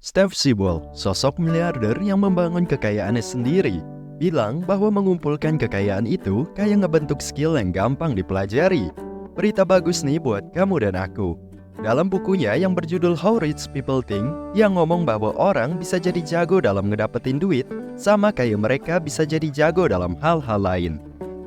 Steve Siebel, sosok miliarder yang membangun kekayaannya sendiri, bilang bahwa mengumpulkan kekayaan itu kayak ngebentuk skill yang gampang dipelajari. Berita bagus nih buat kamu dan aku. Dalam bukunya yang berjudul How Rich People Think, dia ngomong bahwa orang bisa jadi jago dalam ngedapetin duit, sama kayak mereka bisa jadi jago dalam hal-hal lain.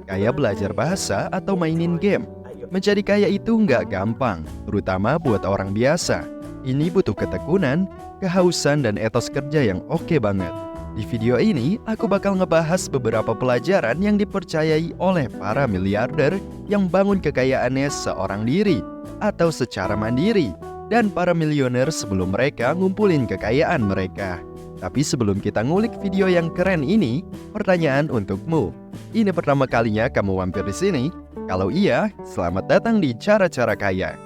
Kayak belajar bahasa atau mainin game. Menjadi kaya itu nggak gampang, terutama buat orang biasa. Ini butuh ketekunan, kehausan, dan etos kerja yang oke banget. Di video ini, aku bakal ngebahas beberapa pelajaran yang dipercayai oleh para miliarder yang bangun kekayaannya seorang diri atau secara mandiri, dan para milioner sebelum mereka ngumpulin kekayaan mereka. Tapi sebelum kita ngulik video yang keren ini, pertanyaan untukmu. Ini pertama kalinya kamu mampir di sini? Kalau iya, selamat datang di Cara-Cara Kaya.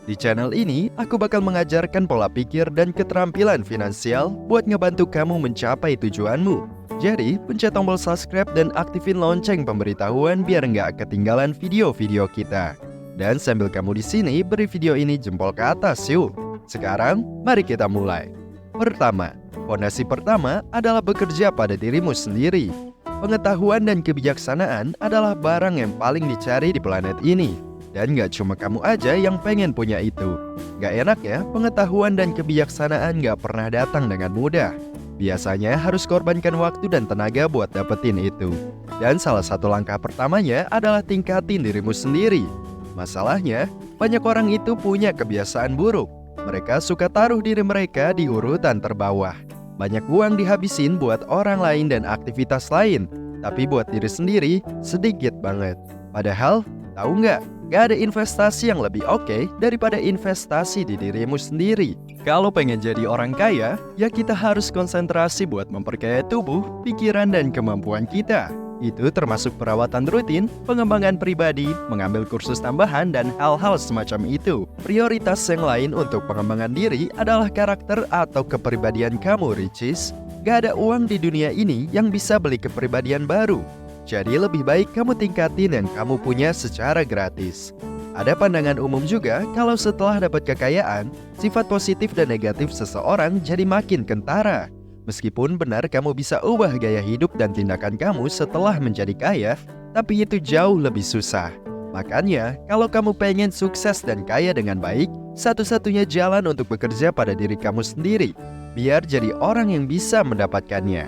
Di channel ini, aku bakal mengajarkan pola pikir dan keterampilan finansial buat ngebantu kamu mencapai tujuanmu. Jadi, pencet tombol subscribe dan aktifin lonceng pemberitahuan biar nggak ketinggalan video-video kita. Dan sambil kamu di sini, beri video ini jempol ke atas yuk. Sekarang, mari kita mulai. Pertama, fondasi pertama adalah bekerja pada dirimu sendiri. Pengetahuan dan kebijaksanaan adalah barang yang paling dicari di planet ini. Dan gak cuma kamu aja yang pengen punya itu. Gak enak ya, pengetahuan dan kebijaksanaan gak pernah datang dengan mudah. Biasanya harus korbankan waktu dan tenaga buat dapetin itu. Dan salah satu langkah pertamanya adalah tingkatin dirimu sendiri. Masalahnya, banyak orang itu punya kebiasaan buruk. Mereka suka taruh diri mereka di urutan terbawah. Banyak uang dihabisin buat orang lain dan aktivitas lain. Tapi buat diri sendiri, sedikit banget. Padahal, tahu nggak? Gak ada investasi yang lebih oke daripada investasi di dirimu sendiri. Kalau pengen jadi orang kaya, ya kita harus konsentrasi buat memperkaya tubuh, pikiran, dan kemampuan kita. Itu termasuk perawatan rutin, pengembangan pribadi, mengambil kursus tambahan, dan hal-hal semacam itu. Prioritas yang lain untuk pengembangan diri adalah karakter atau kepribadian kamu, Ricis. Gak ada uang di dunia ini yang bisa beli kepribadian baru. Jadi lebih baik kamu tingkatin dan kamu punya secara gratis. Ada pandangan umum juga kalau setelah dapat kekayaan, sifat positif dan negatif seseorang jadi makin kentara. Meskipun benar kamu bisa ubah gaya hidup dan tindakan kamu setelah menjadi kaya, tapi itu jauh lebih susah. Makanya, kalau kamu pengen sukses dan kaya dengan baik, satu-satunya jalan untuk bekerja pada diri kamu sendiri, biar jadi orang yang bisa mendapatkannya.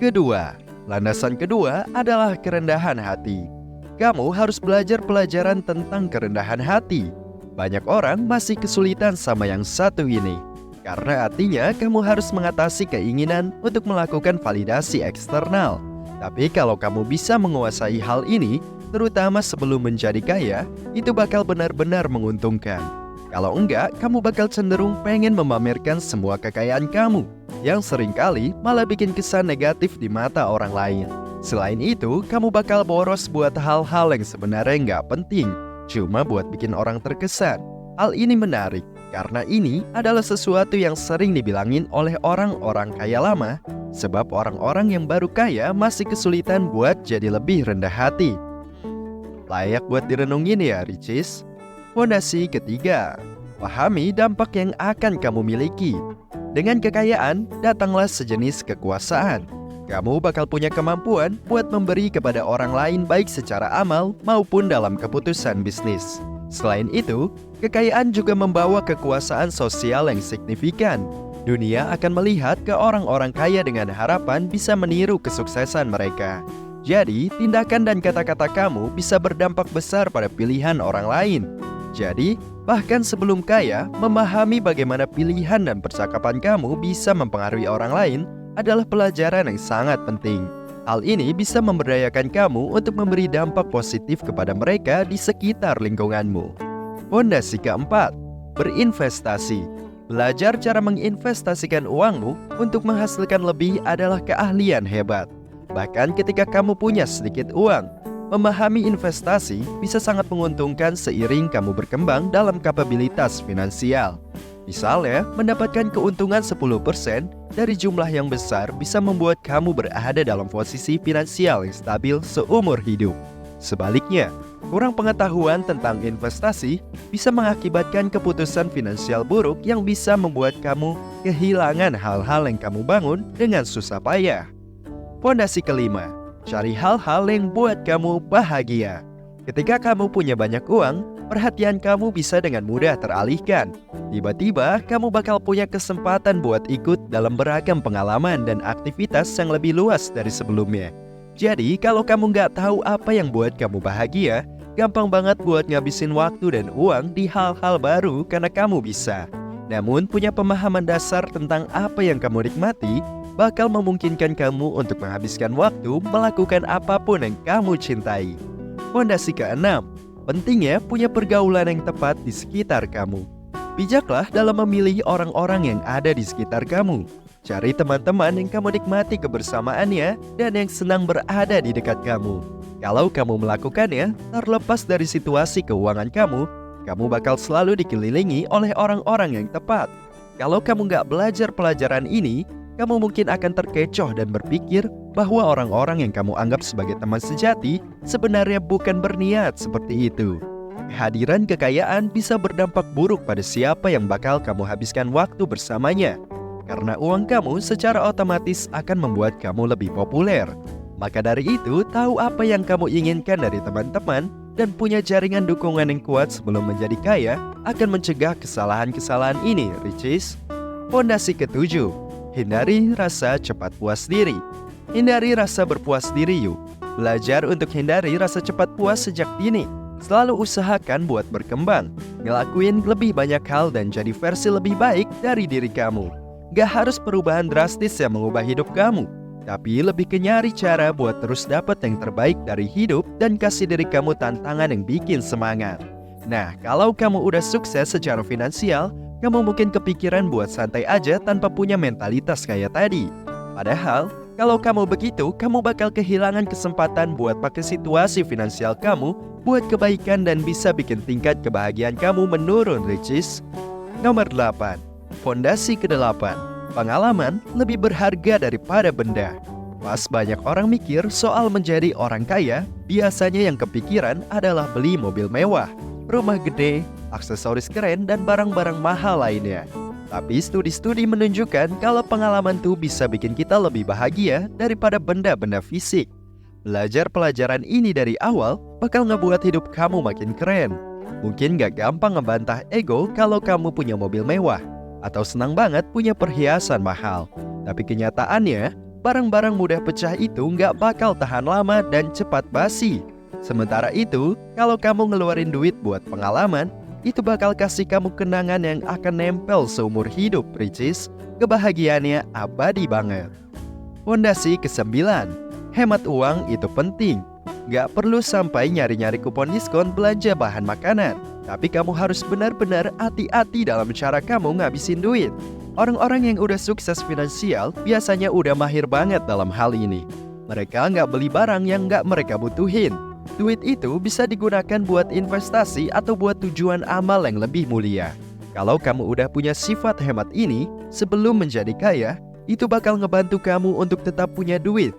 Kedua, landasan kedua adalah kerendahan hati. Kamu harus belajar pelajaran tentang kerendahan hati. Banyak orang masih kesulitan sama yang satu ini. Karena artinya kamu harus mengatasi keinginan untuk melakukan validasi eksternal. Tapi kalau kamu bisa menguasai hal ini, terutama sebelum menjadi kaya, itu bakal benar-benar menguntungkan. Kalau enggak, kamu bakal cenderung pengen memamerkan semua kekayaan kamu, yang seringkali malah bikin kesan negatif di mata orang lain. Selain itu, kamu bakal boros buat hal-hal yang sebenarnya nggak penting, cuma buat bikin orang terkesan. Hal ini menarik, karena ini adalah sesuatu yang sering dibilangin oleh orang-orang kaya lama, sebab orang-orang yang baru kaya masih kesulitan buat jadi lebih rendah hati. Layak buat direnungin ya, Ricis. Fondasi ketiga, pahami dampak yang akan kamu miliki. Dengan kekayaan, datanglah sejenis kekuasaan. Kamu bakal punya kemampuan buat memberi kepada orang lain baik secara amal maupun dalam keputusan bisnis. Selain itu, kekayaan juga membawa kekuasaan sosial yang signifikan. Dunia akan melihat ke orang-orang kaya dengan harapan bisa meniru kesuksesan mereka. Jadi, tindakan dan kata-kata kamu bisa berdampak besar pada pilihan orang lain. Jadi, bahkan sebelum kaya, memahami bagaimana pilihan dan percakapan kamu bisa mempengaruhi orang lain adalah pelajaran yang sangat penting. Hal ini bisa memberdayakan kamu untuk memberi dampak positif kepada mereka di sekitar lingkunganmu. Fondasi keempat, berinvestasi. Belajar cara menginvestasikan uangmu untuk menghasilkan lebih adalah keahlian hebat. Bahkan ketika kamu punya sedikit uang, memahami investasi bisa sangat menguntungkan seiring kamu berkembang dalam kapabilitas finansial. Misalnya, mendapatkan keuntungan 10% dari jumlah yang besar bisa membuat kamu berada dalam posisi finansial yang stabil seumur hidup. Sebaliknya, Kurang pengetahuan tentang investasi bisa mengakibatkan keputusan finansial buruk yang bisa membuat kamu kehilangan hal-hal yang kamu bangun dengan susah payah. Fondasi kelima, cari hal-hal yang buat kamu bahagia. Ketika kamu punya banyak uang, perhatian kamu bisa dengan mudah teralihkan. Tiba-tiba, kamu bakal punya kesempatan buat ikut dalam beragam pengalaman dan aktivitas yang lebih luas dari sebelumnya. Jadi, kalau kamu nggak tahu apa yang buat kamu bahagia, gampang banget buat ngabisin waktu dan uang di hal-hal baru karena kamu bisa. Namun, punya pemahaman dasar tentang apa yang kamu nikmati bakal memungkinkan kamu untuk menghabiskan waktu melakukan apapun yang kamu cintai. Fondasi keenam, pentingnya punya pergaulan yang tepat di sekitar kamu. Bijaklah dalam memilih orang-orang yang ada di sekitar kamu. Cari teman-teman yang kamu nikmati kebersamaannya dan yang senang berada di dekat kamu. Kalau kamu melakukannya, terlepas dari situasi keuangan kamu bakal selalu dikelilingi oleh orang-orang yang tepat. Kalau kamu nggak belajar pelajaran ini, kamu mungkin akan terkecoh dan berpikir bahwa orang-orang yang kamu anggap sebagai teman sejati sebenarnya bukan berniat seperti itu. Kehadiran kekayaan bisa berdampak buruk pada siapa yang bakal kamu habiskan waktu bersamanya. Karena uang kamu secara otomatis akan membuat kamu lebih populer. Maka dari itu, tahu apa yang kamu inginkan dari teman-teman dan punya jaringan dukungan yang kuat sebelum menjadi kaya akan mencegah kesalahan-kesalahan ini, Ricis. Fondasi ketujuh, hindari rasa cepat puas diri. Hindari rasa berpuas diri yuk. Belajar untuk hindari rasa cepat puas sejak dini. Selalu usahakan buat berkembang, ngelakuin lebih banyak hal dan jadi versi lebih baik dari diri kamu. Gak harus perubahan drastis yang mengubah hidup kamu, tapi lebih ke nyari cara buat terus dapat yang terbaik dari hidup dan kasih diri kamu tantangan yang bikin semangat. Nah, kalau kamu udah sukses secara finansial, kamu mungkin kepikiran buat santai aja tanpa punya mentalitas kayak tadi. Padahal, kalau kamu begitu, kamu bakal kehilangan kesempatan buat pakai situasi finansial kamu buat kebaikan dan bisa bikin tingkat kebahagiaan kamu menurun, Ricis. Nomor 8. Fondasi ke-8. Pengalaman lebih berharga daripada benda. Pas banyak orang mikir soal menjadi orang kaya, biasanya yang kepikiran adalah beli mobil mewah, rumah gede, aksesoris keren, dan barang-barang mahal lainnya. Tapi studi-studi menunjukkan kalau pengalaman tuh bisa bikin kita lebih bahagia daripada benda-benda fisik. Belajar pelajaran ini dari awal bakal ngebuat hidup kamu makin keren. Mungkin gak gampang ngebantah ego kalau kamu punya mobil mewah, atau senang banget punya perhiasan mahal. Tapi kenyataannya, barang-barang mudah pecah itu gak bakal tahan lama dan cepat basi. Sementara itu, kalau kamu ngeluarin duit buat pengalaman, itu bakal kasih kamu kenangan yang akan nempel seumur hidup, Ricis. Kebahagiaannya abadi banget. Fondasi ke-9. Hemat uang itu penting. Gak perlu sampai nyari-nyari kupon diskon belanja bahan makanan. Tapi kamu harus benar-benar hati-hati dalam cara kamu ngabisin duit. Orang-orang yang udah sukses finansial biasanya udah mahir banget dalam hal ini. Mereka nggak beli barang yang nggak mereka butuhin. Duit itu bisa digunakan buat investasi atau buat tujuan amal yang lebih mulia. Kalau kamu udah punya sifat hemat ini, sebelum menjadi kaya, itu bakal ngebantu kamu untuk tetap punya duit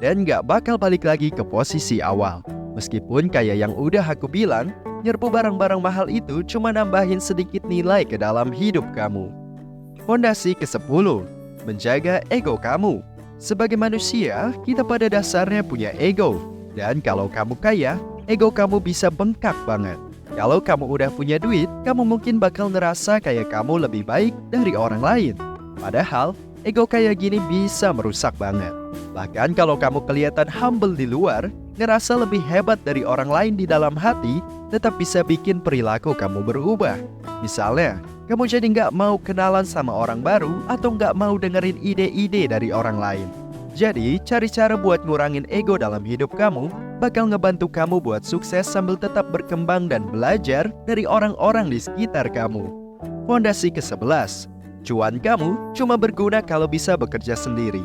dan nggak bakal balik lagi ke posisi awal. Meskipun kayak yang udah aku bilang, nyerbu barang-barang mahal itu cuma nambahin sedikit nilai ke dalam hidup kamu. Fondasi ke-10. Menjaga ego kamu. Sebagai manusia, kita pada dasarnya punya ego. Dan kalau kamu kaya, ego kamu bisa bengkak banget. Kalau kamu udah punya duit, kamu mungkin bakal ngerasa kayak kamu lebih baik dari orang lain. Padahal, ego kayak gini bisa merusak banget. Bahkan kalau kamu kelihatan humble di luar, ngerasa lebih hebat dari orang lain di dalam hati, tetap bisa bikin perilaku kamu berubah. Misalnya, kamu jadi nggak mau kenalan sama orang baru atau nggak mau dengerin ide-ide dari orang lain. Jadi, cari cara buat ngurangin ego dalam hidup kamu bakal ngebantu kamu buat sukses sambil tetap berkembang dan belajar dari orang-orang di sekitar kamu. Fondasi ke-11. Cuan kamu cuma berguna kalau bisa bekerja sendiri.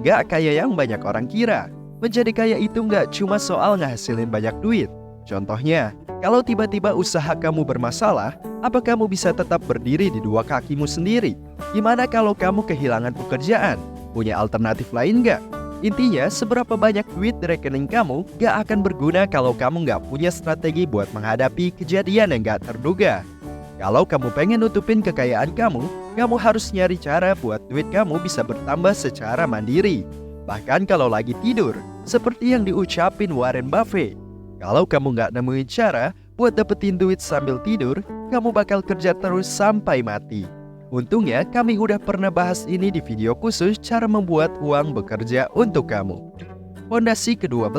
Gak kayak yang banyak orang kira. Menjadi kaya itu gak cuma soal ngehasilin banyak duit. Contohnya, kalau tiba-tiba usaha kamu bermasalah, apa kamu bisa tetap berdiri di dua kakimu sendiri? Gimana kalau kamu kehilangan pekerjaan? Punya alternatif lain gak? Intinya, seberapa banyak duit di rekening kamu gak akan berguna kalau kamu gak punya strategi buat menghadapi kejadian yang gak terduga. Kalau kamu pengen nutupin kekayaan kamu harus nyari cara buat duit kamu bisa bertambah secara mandiri. Bahkan kalau lagi tidur, seperti yang diucapin Warren Buffett. Kalau kamu gak nemuin cara buat dapetin duit sambil tidur, kamu bakal kerja terus sampai mati. Untungnya kami udah pernah bahas ini di video khusus cara membuat uang bekerja untuk kamu. Fondasi ke-12,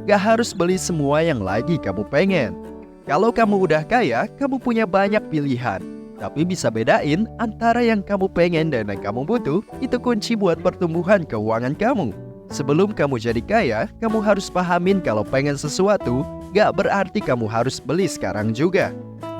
gak harus beli semua yang lagi kamu pengen. Kalau kamu udah kaya, kamu punya banyak pilihan. Tapi bisa bedain antara yang kamu pengen dan yang kamu butuh, itu kunci buat pertumbuhan keuangan kamu. Sebelum kamu jadi kaya, kamu harus pahamin kalau pengen sesuatu, gak berarti kamu harus beli sekarang juga.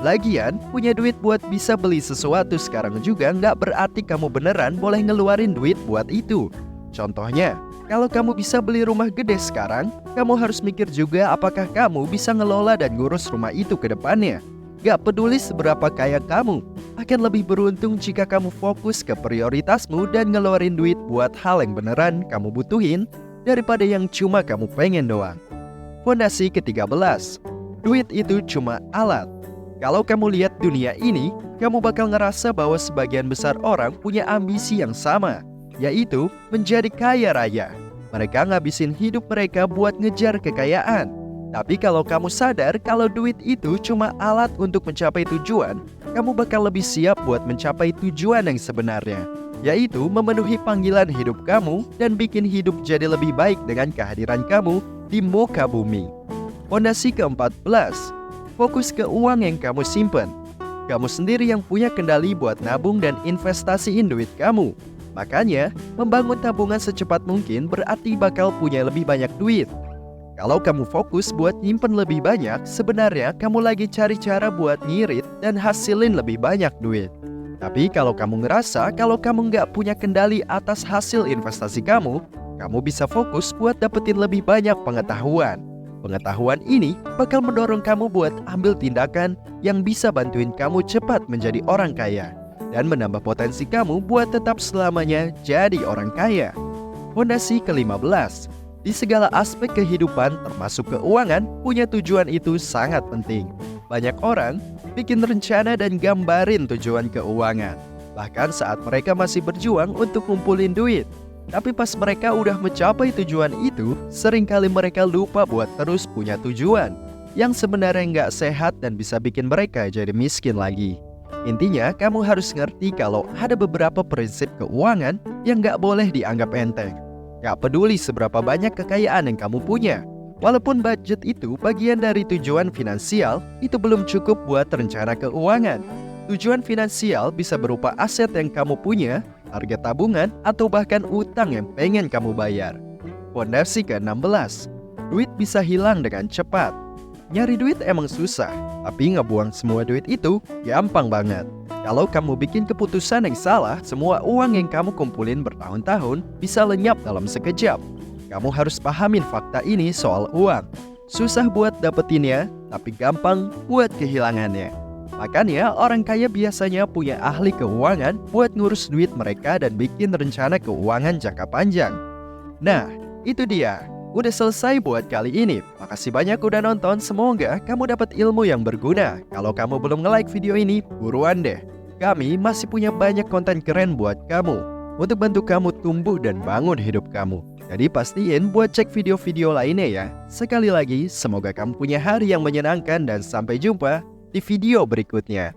Lagian, punya duit buat bisa beli sesuatu sekarang juga nggak berarti kamu beneran boleh ngeluarin duit buat itu. Contohnya, kalau kamu bisa beli rumah gede sekarang, kamu harus mikir juga apakah kamu bisa ngelola dan ngurus rumah itu ke depannya. Gak peduli seberapa kaya kamu, akan lebih beruntung jika kamu fokus ke prioritasmu dan ngeluarin duit buat hal yang beneran kamu butuhin daripada yang cuma kamu pengen doang. Fondasi ke-13, duit itu cuma alat. Kalau kamu lihat dunia ini, kamu bakal ngerasa bahwa sebagian besar orang punya ambisi yang sama, yaitu menjadi kaya raya. Mereka ngabisin hidup mereka buat ngejar kekayaan. Tapi kalau kamu sadar kalau duit itu cuma alat untuk mencapai tujuan, kamu bakal lebih siap buat mencapai tujuan yang sebenarnya, yaitu memenuhi panggilan hidup kamu dan bikin hidup jadi lebih baik dengan kehadiran kamu di muka bumi. Fondasi ke-14, fokus ke uang yang kamu simpen. Kamu sendiri yang punya kendali buat nabung dan investasiin duit kamu. Makanya, membangun tabungan secepat mungkin berarti bakal punya lebih banyak duit. Kalau kamu fokus buat nyimpen lebih banyak, sebenarnya kamu lagi cari cara buat ngirit dan hasilin lebih banyak duit. Tapi kalau kamu ngerasa kalau kamu nggak punya kendali atas hasil investasi kamu bisa fokus buat dapetin lebih banyak pengetahuan. Pengetahuan ini bakal mendorong kamu buat ambil tindakan yang bisa bantuin kamu cepat menjadi orang kaya dan menambah potensi kamu buat tetap selamanya jadi orang kaya. Fondasi ke-15, di segala aspek kehidupan termasuk keuangan, punya tujuan itu sangat penting. Banyak orang bikin rencana dan gambarin tujuan keuangan, bahkan saat mereka masih berjuang untuk kumpulin duit. Tapi pas mereka udah mencapai tujuan itu, seringkali mereka lupa buat terus punya tujuan yang sebenarnya nggak sehat dan bisa bikin mereka jadi miskin lagi. Intinya, kamu harus ngerti kalau ada beberapa prinsip keuangan yang nggak boleh dianggap enteng. Nggak peduli seberapa banyak kekayaan yang kamu punya. Walaupun budget itu bagian dari tujuan finansial, itu belum cukup buat rencana keuangan. Tujuan finansial bisa berupa aset yang kamu punya, target tabungan, atau bahkan utang yang pengen kamu bayar. Fondasi ke-16, duit bisa hilang dengan cepat. Nyari duit emang susah, tapi ngebuang semua duit itu gampang banget. Kalau kamu bikin keputusan yang salah, semua uang yang kamu kumpulin bertahun-tahun bisa lenyap dalam sekejap. Kamu harus pahamin fakta ini soal uang. Susah buat dapetinnya, tapi gampang buat kehilangannya. Makanya orang kaya biasanya punya ahli keuangan buat ngurus duit mereka dan bikin rencana keuangan jangka panjang. Nah, itu dia. Udah selesai buat kali ini. Makasih banyak udah nonton. Semoga kamu dapat ilmu yang berguna. Kalau kamu belum nge-like video ini, buruan deh. Kami masih punya banyak konten keren buat kamu untuk bantu kamu tumbuh dan bangun hidup kamu. Jadi pastiin buat cek video-video lainnya ya. Sekali lagi, semoga kamu punya hari yang menyenangkan dan sampai jumpa di video berikutnya.